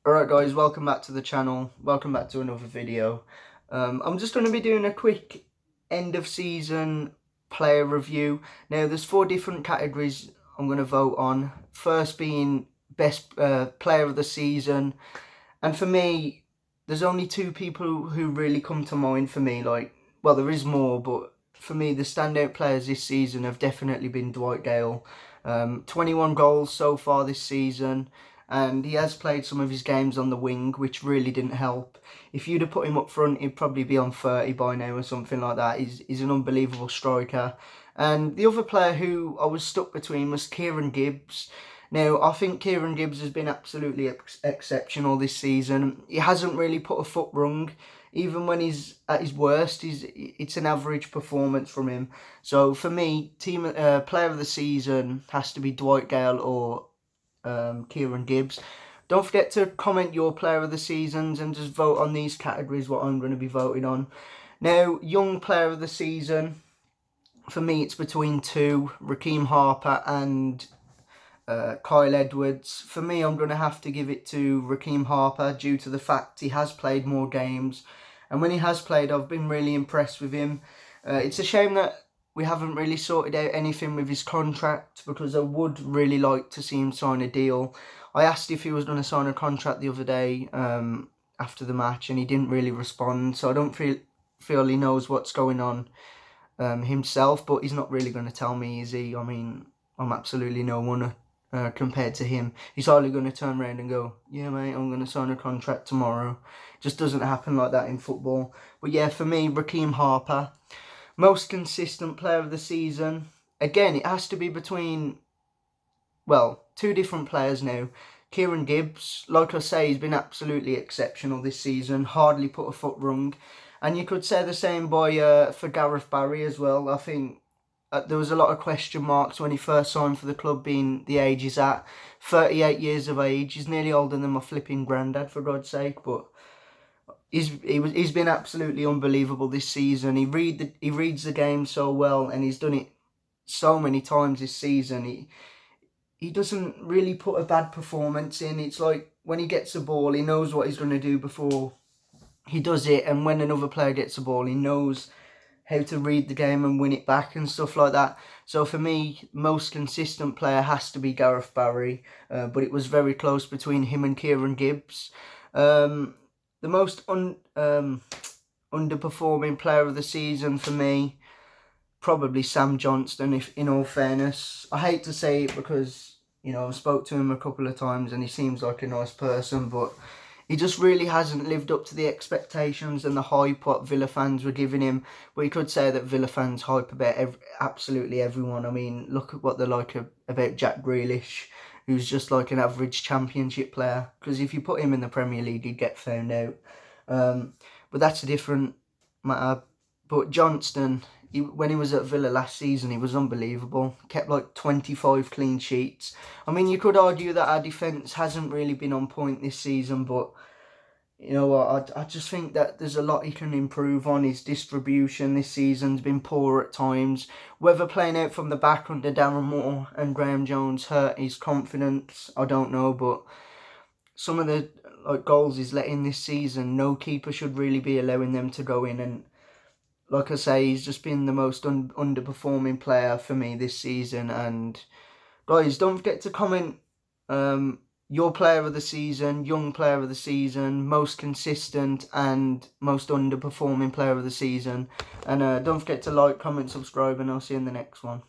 Alright guys, welcome back to the channel, welcome back to another video. I'm just going to be doing a quick end of season player review. Now there's 4 different categories I'm going to vote on. First being best player of the season, and for me there's only 2 people who really come to mind for me. Well, there is more, but for me the standout players this season have definitely been Dwight Gale. 21 goals so far this season, and he has played some of his games on the wing, which really didn't help. If you'd have put him up front, he'd probably be on 30 by now or something like that. He's an unbelievable striker. And the other player who I was stuck between was Kieran Gibbs. Now, I think Kieran Gibbs has been absolutely exceptional this season. He hasn't really put a foot wrong. Even when he's at his worst, it's an average performance from him. So for me, player of the season has to be Dwight Gale or Kieran Gibbs. Don't forget to comment your player of the seasons and just vote on these categories what I'm going to be voting on. Now, young player of the season, for me it's between 2, Raheem Harper and Kyle Edwards. For me, I'm going to have to give it to Raheem Harper due to the fact he has played more games. And when he has played, I've been really impressed with him. It's a shame that we haven't really sorted out anything with his contract, because I would really like to see him sign a deal. I asked if he was going to sign a contract the other day after the match, and he didn't really respond. So I don't feel he knows what's going on himself, but he's not really going to tell me, is he? I mean, I'm absolutely no one compared to him. He's hardly going to turn around and go, yeah mate, I'm going to sign a contract tomorrow. It just doesn't happen like that in football. But yeah, for me, Raheem Harper, most consistent player of the season. Again, it has to be between, well, 2 different players now. Kieran Gibbs, like I say, he's been absolutely exceptional this season. Hardly put a foot wrong. And you could say the same for Gareth Barry as well. I think there was a lot of question marks when he first signed for the club, being the age he's at. 38 years of age. He's nearly older than my flipping granddad, for God's sake. But he's been absolutely unbelievable this season. He reads the game so well, and he's done it so many times this season. He doesn't really put a bad performance in. It's like when he gets the ball, he knows what he's going to do before he does it, and when another player gets the ball, he knows how to read the game and win it back and stuff like that. So for me, most consistent player has to be Gareth Barry, but it was very close between him and Kieran Gibbs. The most underperforming player of the season for me, probably Sam Johnston, if in all fairness. I hate to say it because, you know, I've spoke to him a couple of times and he seems like a nice person, but he just really hasn't lived up to the expectations and the hype what Villa fans were giving him. But you could say that Villa fans hype about absolutely everyone. I mean, look at what they're like about Jack Grealish, who's just like an average championship player. Because if you put him in the Premier League, he'd get found out. But that's a different matter. But Johnston, when he was at Villa last season, he was unbelievable. Kept like 25 clean sheets. I mean, you could argue that our defence hasn't really been on point this season, but you know what, I just think that there's a lot he can improve on. His distribution this season's been poor at times. Whether playing out from the back under Darren Moore and Graham Jones hurt his confidence, I don't know, but some of the goals he's let in this season, no keeper should really be allowing them to go in. And like I say, he's just been the most underperforming player for me this season. And guys, don't forget to comment your player of the season, young player of the season, most consistent and most underperforming player of the season. And don't forget to like, comment, subscribe, and I'll see you in the next one.